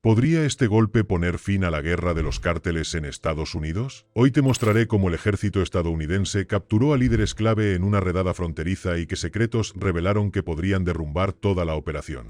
¿Podría este golpe poner fin a la guerra de los cárteles en Estados Unidos? Hoy te mostraré cómo el ejército estadounidense capturó a líderes clave en una redada fronteriza y que secretos revelaron que podrían derrumbar toda la operación.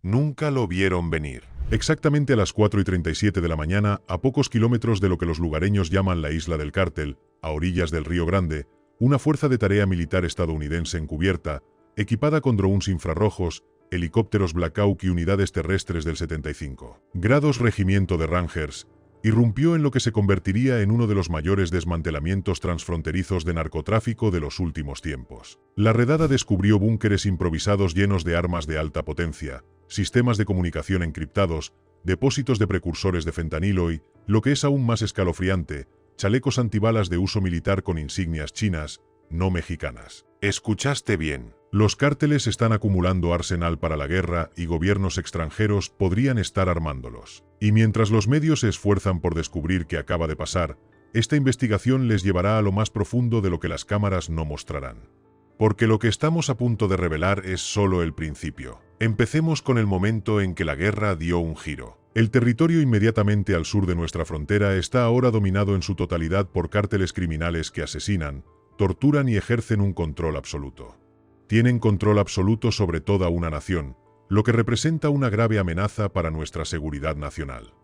Nunca lo vieron venir. Exactamente a las 4:37 de la mañana, a pocos kilómetros de lo que los lugareños llaman la isla del cártel, a orillas del Río Grande, una fuerza de tarea militar estadounidense encubierta, equipada con drones infrarrojos, helicópteros Black Hawk y unidades terrestres del 75 grados regimiento de Rangers, irrumpió en lo que se convertiría en uno de los mayores desmantelamientos transfronterizos de narcotráfico de los últimos tiempos. La redada descubrió búnkeres improvisados llenos de armas de alta potencia, sistemas de comunicación encriptados, depósitos de precursores de fentanilo y, lo que es aún más escalofriante, chalecos antibalas de uso militar con insignias chinas, no mexicanas. Escuchaste bien. Los cárteles están acumulando arsenal para la guerra y gobiernos extranjeros podrían estar armándolos. Y mientras los medios se esfuerzan por descubrir qué acaba de pasar, esta investigación les llevará a lo más profundo de lo que las cámaras no mostrarán. Porque lo que estamos a punto de revelar es solo el principio. Empecemos con el momento en que la guerra dio un giro. El territorio inmediatamente al sur de nuestra frontera está ahora dominado en su totalidad por cárteles criminales que asesinan, torturan y ejercen un control absoluto. Tienen control absoluto sobre toda una nación, lo que representa una grave amenaza para nuestra seguridad nacional.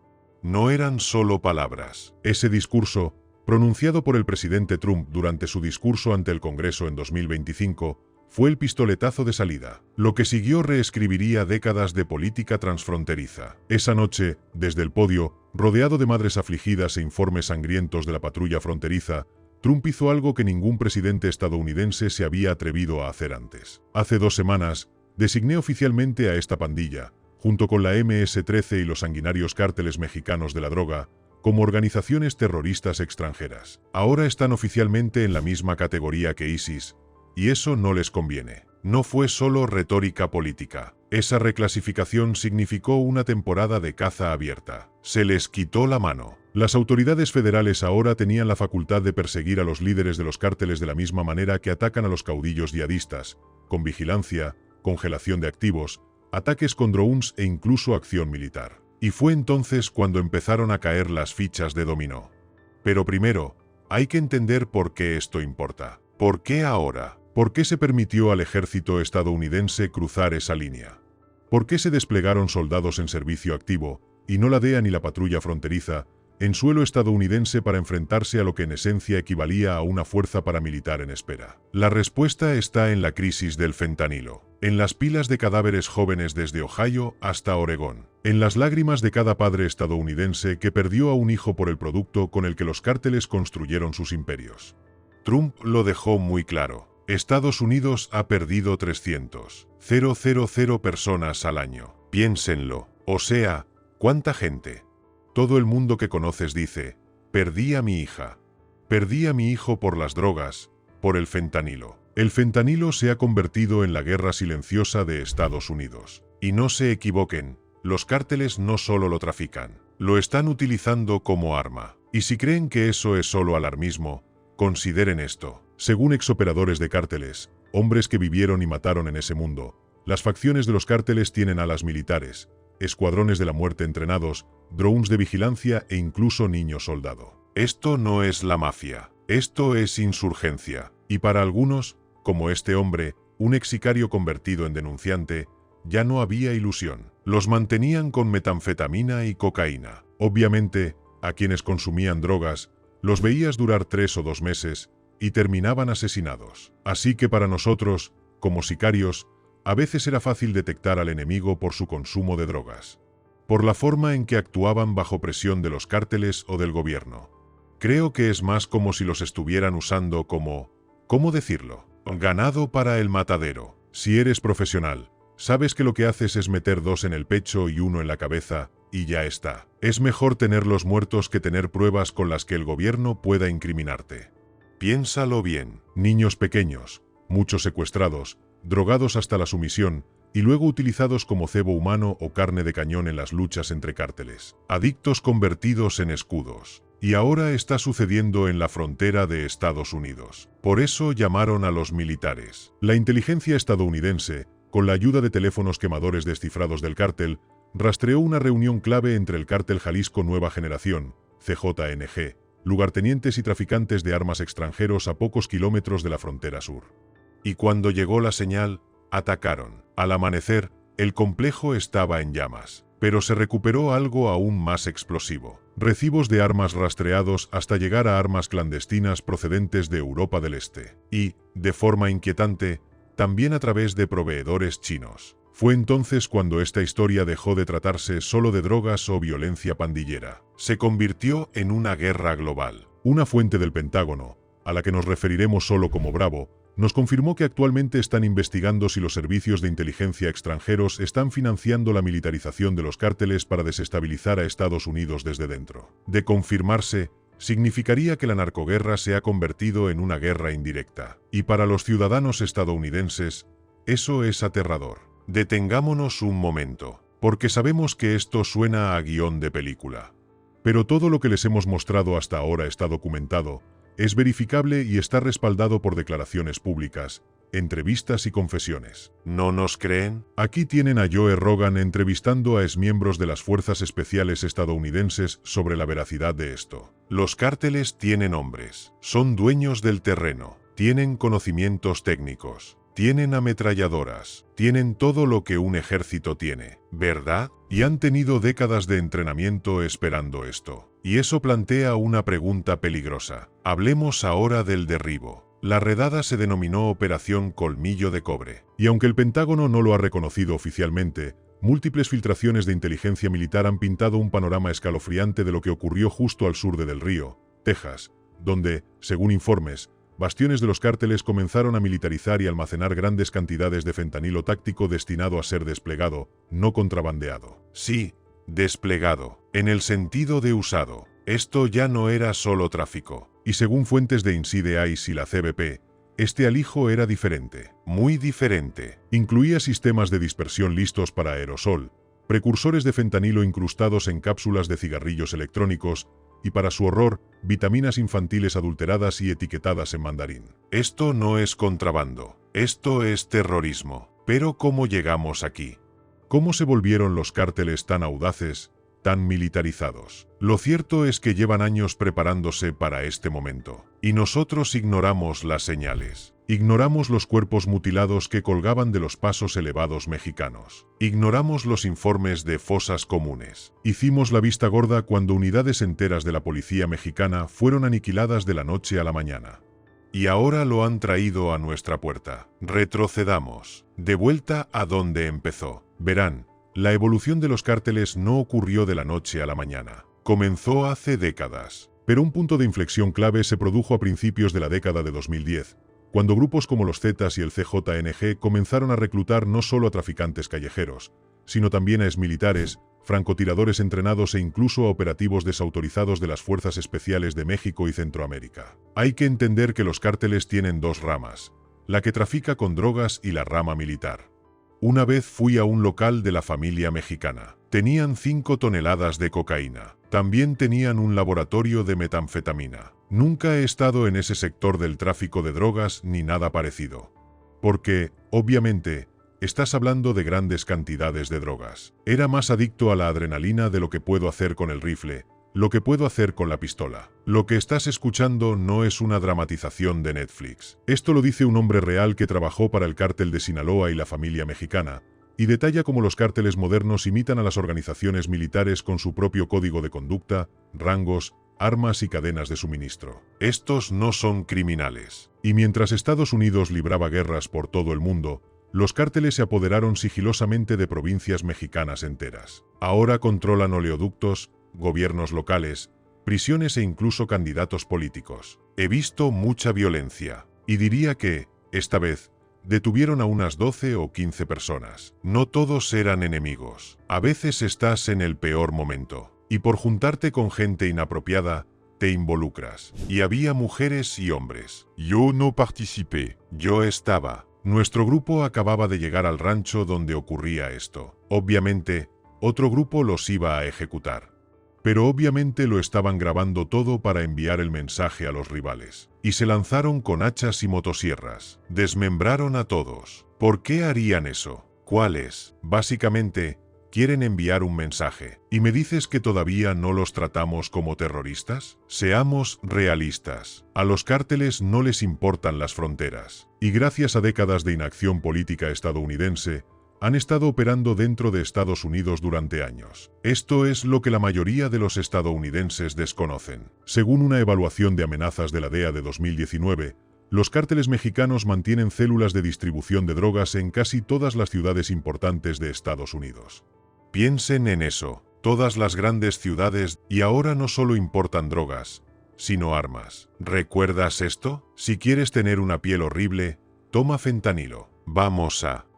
No eran solo palabras. Ese discurso, pronunciado por el presidente Trump durante su discurso ante el Congreso en 2025, fue el pistoletazo de salida. Lo que siguió reescribiría décadas de política transfronteriza. Esa noche, desde el podio, rodeado de madres afligidas e informes sangrientos de la patrulla fronteriza, Trump hizo algo que ningún presidente estadounidense se había atrevido a hacer antes. Hace 2 semanas, designé oficialmente a esta pandilla, junto con la MS-13 y los sanguinarios cárteles mexicanos de la droga, como organizaciones terroristas extranjeras. Ahora están oficialmente en la misma categoría que ISIS, y eso no les conviene. No fue solo retórica política. Esa reclasificación significó una temporada de caza abierta. Se les quitó la mano. Las autoridades federales ahora tenían la facultad de perseguir a los líderes de los cárteles de la misma manera que atacan a los caudillos yihadistas, con vigilancia, congelación de activos, ataques con drones e incluso acción militar. Y fue entonces cuando empezaron a caer las fichas de dominó. Pero primero, hay que entender por qué esto importa. ¿Por qué ahora? ¿Por qué se permitió al ejército estadounidense cruzar esa línea? ¿Por qué se desplegaron soldados en servicio activo, y no la DEA ni la patrulla fronteriza, en suelo estadounidense para enfrentarse a lo que en esencia equivalía a una fuerza paramilitar en espera? La respuesta está en la crisis del fentanilo, en las pilas de cadáveres jóvenes desde Ohio hasta Oregón, en las lágrimas de cada padre estadounidense que perdió a un hijo por el producto con el que los cárteles construyeron sus imperios. Trump lo dejó muy claro. Estados Unidos ha perdido 300.000 personas al año. Piénsenlo. O sea, ¿cuánta gente? Todo el mundo que conoces dice, perdí a mi hija. Perdí a mi hijo por las drogas, por el fentanilo. El fentanilo se ha convertido en la guerra silenciosa de Estados Unidos. Y no se equivoquen, los cárteles no solo lo trafican, lo están utilizando como arma. Y si creen que eso es solo alarmismo, consideren esto. Según exoperadores de cárteles, hombres que vivieron y mataron en ese mundo, las facciones de los cárteles tienen alas militares, escuadrones de la muerte entrenados, drones de vigilancia e incluso niños soldado. Esto no es la mafia, esto es insurgencia. Y para algunos, como este hombre, un ex sicario convertido en denunciante, ya no había ilusión. Los mantenían con metanfetamina y cocaína. Obviamente, a quienes consumían drogas, los veías durar 3 o 2 meses, y terminaban asesinados. Así que para nosotros, como sicarios, a veces era fácil detectar al enemigo por su consumo de drogas, por la forma en que actuaban bajo presión de los cárteles o del gobierno. Creo que es más como si los estuvieran usando como, ¿cómo decirlo?, ganado para el matadero. Si eres profesional, sabes que lo que haces es meter 2 en el pecho y 1 en la cabeza, y ya está. Es mejor tenerlos muertos que tener pruebas con las que el gobierno pueda incriminarte. Piénsalo bien. Niños pequeños, muchos secuestrados, drogados hasta la sumisión, y luego utilizados como cebo humano o carne de cañón en las luchas entre cárteles. Adictos convertidos en escudos. Y ahora está sucediendo en la frontera de Estados Unidos. Por eso llamaron a los militares. La inteligencia estadounidense, con la ayuda de teléfonos quemadores descifrados del cártel, rastreó una reunión clave entre el cártel Jalisco Nueva Generación, CJNG, lugartenientes y traficantes de armas extranjeros a pocos kilómetros de la frontera sur. Y cuando llegó la señal, atacaron. Al amanecer, el complejo estaba en llamas. Pero se recuperó algo aún más explosivo. Recibos de armas rastreados hasta llegar a armas clandestinas procedentes de Europa del Este. Y, de forma inquietante, también a través de proveedores chinos. Fue entonces cuando esta historia dejó de tratarse solo de drogas o violencia pandillera. Se convirtió en una guerra global. Una fuente del Pentágono, a la que nos referiremos solo como Bravo, nos confirmó que actualmente están investigando si los servicios de inteligencia extranjeros están financiando la militarización de los cárteles para desestabilizar a Estados Unidos desde dentro. De confirmarse, significaría que la narcoguerra se ha convertido en una guerra indirecta. Y para los ciudadanos estadounidenses, eso es aterrador. Detengámonos un momento, porque sabemos que esto suena a guión de película. Pero todo lo que les hemos mostrado hasta ahora está documentado, es verificable y está respaldado por declaraciones públicas, entrevistas y confesiones. ¿No nos creen? Aquí tienen a Joe Rogan entrevistando a exmiembros de las Fuerzas Especiales estadounidenses sobre la veracidad de esto. Los cárteles tienen hombres, son dueños del terreno, tienen conocimientos técnicos, tienen ametralladoras, tienen todo lo que un ejército tiene, ¿verdad? Y han tenido décadas de entrenamiento esperando esto. Y eso plantea una pregunta peligrosa. Hablemos ahora del derribo. La redada se denominó Operación Colmillo de Cobre. Y aunque el Pentágono no lo ha reconocido oficialmente, múltiples filtraciones de inteligencia militar han pintado un panorama escalofriante de lo que ocurrió justo al sur de Del Río, Texas, donde, según informes, bastiones de los cárteles comenzaron a militarizar y almacenar grandes cantidades de fentanilo táctico destinado a ser desplegado, no contrabandeado. Sí, desplegado, en el sentido de usado. Esto ya no era solo tráfico. Y según fuentes de Inside Ice y la CBP, este alijo era diferente, muy diferente. Incluía sistemas de dispersión listos para aerosol, precursores de fentanilo incrustados en cápsulas de cigarrillos electrónicos, y para su horror, vitaminas infantiles adulteradas y etiquetadas en mandarín. Esto no es contrabando, esto es terrorismo. Pero ¿cómo llegamos aquí? ¿Cómo se volvieron los cárteles tan audaces, tan militarizados? Lo cierto es que llevan años preparándose para este momento. Y nosotros ignoramos las señales. Ignoramos los cuerpos mutilados que colgaban de los pasos elevados mexicanos. Ignoramos los informes de fosas comunes. Hicimos la vista gorda cuando unidades enteras de la policía mexicana fueron aniquiladas de la noche a la mañana. Y ahora lo han traído a nuestra puerta. Retrocedamos, de vuelta a donde empezó. Verán, la evolución de los cárteles no ocurrió de la noche a la mañana. Comenzó hace décadas. Pero un punto de inflexión clave se produjo a principios de la década de 2010, cuando grupos como los Zetas y el CJNG comenzaron a reclutar no solo a traficantes callejeros, sino también a exmilitares, francotiradores entrenados e incluso a operativos desautorizados de las Fuerzas Especiales de México y Centroamérica. Hay que entender que los cárteles tienen dos ramas, la que trafica con drogas y la rama militar. Una vez fui a un local de la familia mexicana. Tenían 5 toneladas de cocaína. También tenían un laboratorio de metanfetamina. Nunca he estado en ese sector del tráfico de drogas ni nada parecido. Porque, obviamente, estás hablando de grandes cantidades de drogas. Era más adicto a la adrenalina de lo que puedo hacer con el rifle, lo que puedo hacer con la pistola. Lo que estás escuchando no es una dramatización de Netflix. Esto lo dice un hombre real que trabajó para el cártel de Sinaloa y la familia mexicana, y detalla cómo los cárteles modernos imitan a las organizaciones militares con su propio código de conducta, rangos, armas y cadenas de suministro. Estos no son criminales. Y mientras Estados Unidos libraba guerras por todo el mundo, los cárteles se apoderaron sigilosamente de provincias mexicanas enteras. Ahora controlan oleoductos, gobiernos locales, prisiones e incluso candidatos políticos. He visto mucha violencia. Y diría que, esta vez, detuvieron a unas 12 o 15 personas. No todos eran enemigos. A veces estás en el peor momento. Y por juntarte con gente inapropiada, te involucras. Y había mujeres y hombres. Yo no participé. Yo estaba. Nuestro grupo acababa de llegar al rancho donde ocurría esto. Obviamente, otro grupo los iba a ejecutar. Pero obviamente lo estaban grabando todo para enviar el mensaje a los rivales. Y se lanzaron con hachas y motosierras. Desmembraron a todos. ¿Por qué harían eso? ¿Cuáles? Básicamente, quieren enviar un mensaje. ¿Y me dices que todavía no los tratamos como terroristas? Seamos realistas. A los cárteles no les importan las fronteras. Y gracias a décadas de inacción política estadounidense, han estado operando dentro de Estados Unidos durante años. Esto es lo que la mayoría de los estadounidenses desconocen. Según una evaluación de amenazas de la DEA de 2019, los cárteles mexicanos mantienen células de distribución de drogas en casi todas las ciudades importantes de Estados Unidos. Piensen en eso, todas las grandes ciudades, y ahora no solo importan drogas, sino armas. ¿Recuerdas esto? Si quieres tener una piel horrible, toma fentanilo.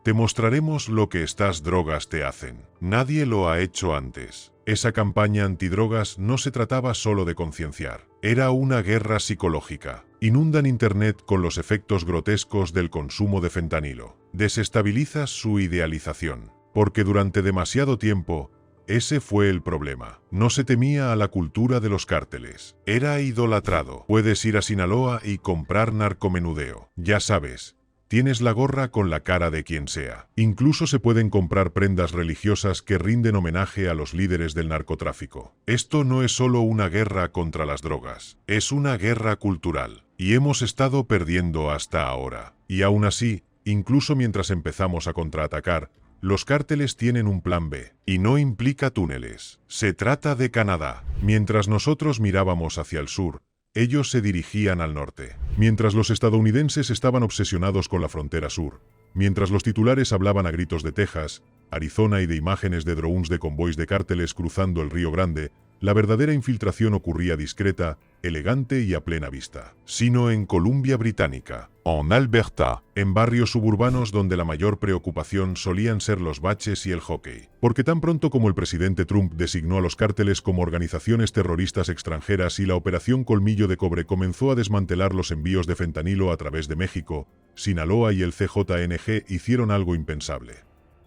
Te mostraremos lo que estas drogas te hacen. Nadie lo ha hecho antes. Esa campaña antidrogas no se trataba solo de concienciar. Era una guerra psicológica. Inundan Internet con los efectos grotescos del consumo de fentanilo. Desestabilizas su idealización. Porque durante demasiado tiempo, ese fue el problema. No se temía a la cultura de los cárteles. Era idolatrado. Puedes ir a Sinaloa y comprar narcomenudeo. Ya sabes. Tienes la gorra con la cara de quien sea. Incluso se pueden comprar prendas religiosas que rinden homenaje a los líderes del narcotráfico. Esto no es solo una guerra contra las drogas, es una guerra cultural. Y hemos estado perdiendo hasta ahora. Y aún así, incluso mientras empezamos a contraatacar, los cárteles tienen un plan B, y no implica túneles. Se trata de Canadá. Mientras nosotros mirábamos hacia el sur, ellos se dirigían al norte. Mientras los estadounidenses estaban obsesionados con la frontera sur, mientras los titulares hablaban a gritos de Texas, Arizona y de imágenes de drones de convoys de cárteles cruzando el Río Grande, la verdadera infiltración ocurría discreta, elegante y a plena vista. Sino en Columbia Británica, en Alberta, en barrios suburbanos donde la mayor preocupación solían ser los baches y el hockey. Porque tan pronto como el presidente Trump designó a los cárteles como organizaciones terroristas extranjeras y la Operación Colmillo de Cobre comenzó a desmantelar los envíos de fentanilo a través de México, Sinaloa y el CJNG hicieron algo impensable.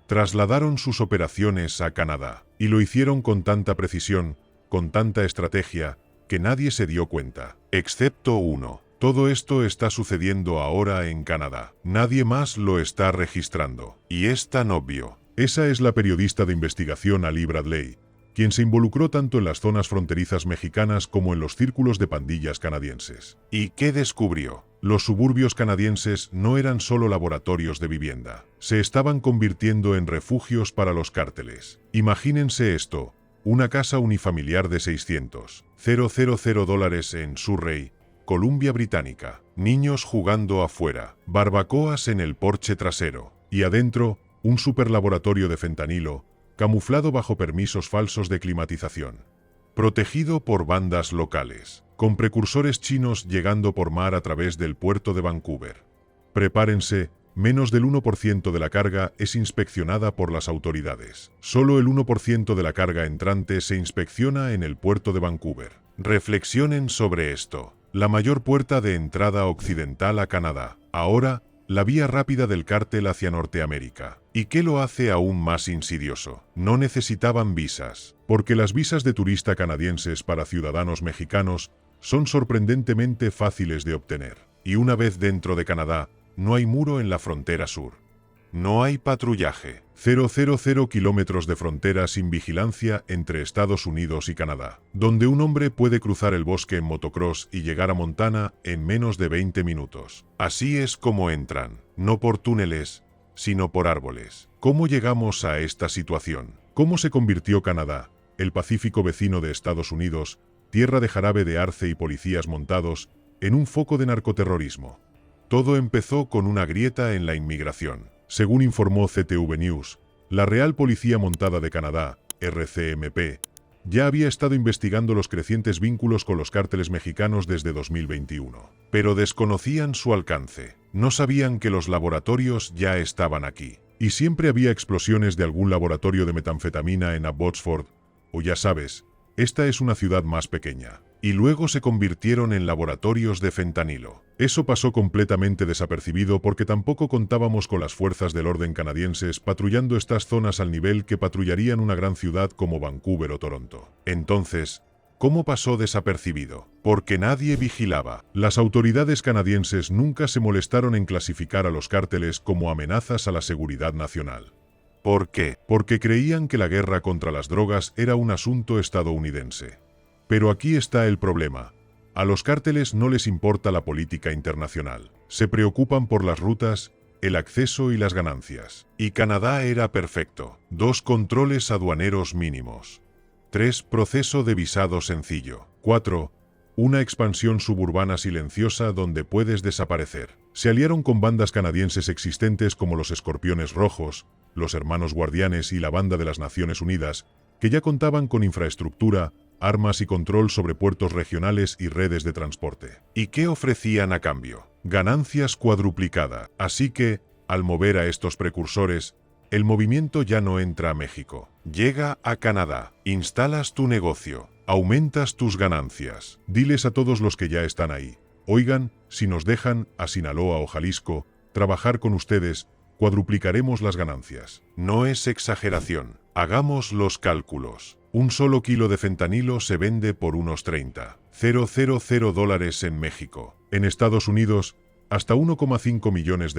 Trasladaron sus operaciones a Canadá, y lo hicieron con tanta precisión, con tanta estrategia, que nadie se dio cuenta, excepto uno. Todo esto está sucediendo ahora en Canadá. Nadie más lo está registrando. Y es tan obvio. Esa es la periodista de investigación Ali Bradley, quien se involucró tanto en las zonas fronterizas mexicanas como en los círculos de pandillas canadienses. ¿Y qué descubrió? Los suburbios canadienses no eran solo laboratorios de vivienda. Se estaban convirtiendo en refugios para los cárteles. Imagínense esto. Una casa unifamiliar de $600,000 en Surrey, Columbia Británica. Niños jugando afuera, barbacoas en el porche trasero. Y adentro, un superlaboratorio de fentanilo, camuflado bajo permisos falsos de climatización. Protegido por bandas locales, con precursores chinos llegando por mar a través del puerto de Vancouver. Prepárense. Menos del 1% de la carga es inspeccionada por las autoridades. Solo el 1% de la carga entrante se inspecciona en el puerto de Vancouver. Reflexionen sobre esto. La mayor puerta de entrada occidental a Canadá. Ahora, la vía rápida del cártel hacia Norteamérica. ¿Y qué lo hace aún más insidioso? No necesitaban visas, porque las visas de turista canadienses para ciudadanos mexicanos son sorprendentemente fáciles de obtener. Y una vez dentro de Canadá, no hay muro en la frontera sur. No hay patrullaje. 000 kilómetros de frontera sin vigilancia entre Estados Unidos y Canadá, donde un hombre puede cruzar el bosque en motocross y llegar a Montana en menos de 20 minutos. Así es como entran, no por túneles, sino por árboles. ¿Cómo llegamos a esta situación? ¿Cómo se convirtió Canadá, el Pacífico vecino de Estados Unidos, tierra de jarabe de arce y policías montados, en un foco de narcoterrorismo? Todo empezó con una grieta en la inmigración. Según informó CTV News, la Real Policía Montada de Canadá, RCMP, ya había estado investigando los crecientes vínculos con los cárteles mexicanos desde 2021. Pero desconocían su alcance. No sabían que los laboratorios ya estaban aquí. Y siempre había explosiones de algún laboratorio de metanfetamina en Abbotsford, o ya sabes, esta es una ciudad más pequeña. Y luego se convirtieron en laboratorios de fentanilo. Eso pasó completamente desapercibido porque tampoco contábamos con las fuerzas del orden canadienses patrullando estas zonas al nivel que patrullarían una gran ciudad como Vancouver o Toronto. Entonces, ¿cómo pasó desapercibido? Porque nadie vigilaba. Las autoridades canadienses nunca se molestaron en clasificar a los cárteles como amenazas a la seguridad nacional. ¿Por qué? Porque creían que la guerra contra las drogas era un asunto estadounidense. Pero aquí está el problema. A los cárteles no les importa la política internacional. Se preocupan por las rutas, el acceso y las ganancias. Y Canadá era perfecto. 2 controles aduaneros mínimos. 3 proceso de visado sencillo. 4 una expansión suburbana silenciosa donde puedes desaparecer. Se aliaron con bandas canadienses existentes como los Escorpiones Rojos, los Hermanos Guardianes y la Banda de las Naciones Unidas, que ya contaban con infraestructura, armas y control sobre puertos regionales y redes de transporte. ¿Y qué ofrecían a cambio? Ganancias cuadruplicadas. Así que, al mover a estos precursores, el movimiento ya no entra a México. Llega a Canadá. Instalas tu negocio. Aumentas tus ganancias. Diles a todos los que ya están ahí. Oigan, si nos dejan, a Sinaloa o Jalisco, trabajar con ustedes, cuadruplicaremos las ganancias. No es exageración. Hagamos los cálculos. Un solo kilo de fentanilo se vende por unos $30,000 en México. En Estados Unidos, hasta $1,5 millones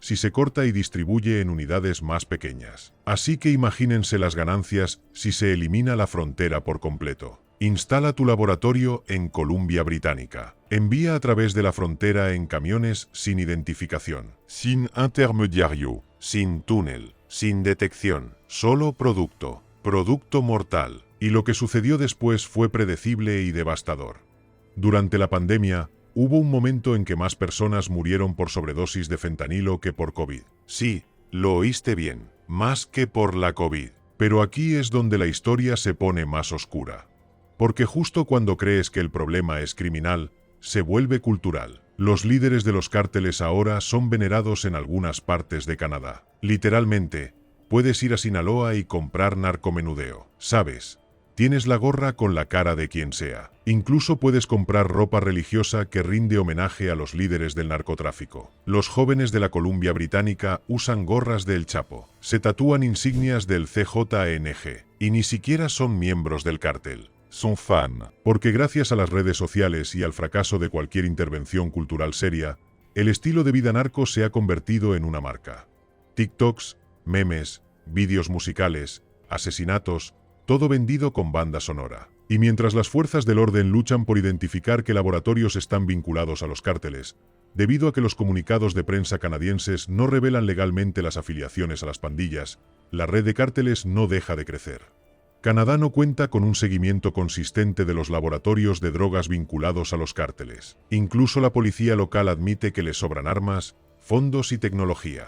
si se corta y distribuye en unidades más pequeñas. Así que imagínense las ganancias si se elimina la frontera por completo. Instala tu laboratorio en Columbia Británica. Envía a través de la frontera en camiones sin identificación. Sin intermediario, sin túnel, sin detección, solo producto. Producto mortal. Y lo que sucedió después fue predecible y devastador. Durante la pandemia, hubo un momento en que más personas murieron por sobredosis de fentanilo que por COVID. Sí, lo oíste bien, más que por la COVID. Pero aquí es donde la historia se pone más oscura. Porque justo cuando crees que el problema es criminal, se vuelve cultural. Los líderes de los cárteles ahora son venerados en algunas partes de Canadá. Literalmente, puedes ir a Sinaloa y comprar narcomenudeo, ¿sabes? Tienes la gorra con la cara de quien sea. Incluso puedes comprar ropa religiosa que rinde homenaje a los líderes del narcotráfico. Los jóvenes de la Columbia Británica usan gorras del Chapo. Se tatúan insignias del CJNG. Y ni siquiera son miembros del cártel. Son fan. Porque gracias a las redes sociales y al fracaso de cualquier intervención cultural seria, el estilo de vida narco se ha convertido en una marca. TikToks, memes, vídeos musicales, asesinatos, todo vendido con banda sonora. Y mientras las fuerzas del orden luchan por identificar qué laboratorios están vinculados a los cárteles, debido a que los comunicados de prensa canadienses no revelan legalmente las afiliaciones a las pandillas, la red de cárteles no deja de crecer. Canadá no cuenta con un seguimiento consistente de los laboratorios de drogas vinculados a los cárteles. Incluso la policía local admite que les sobran armas, fondos y tecnología.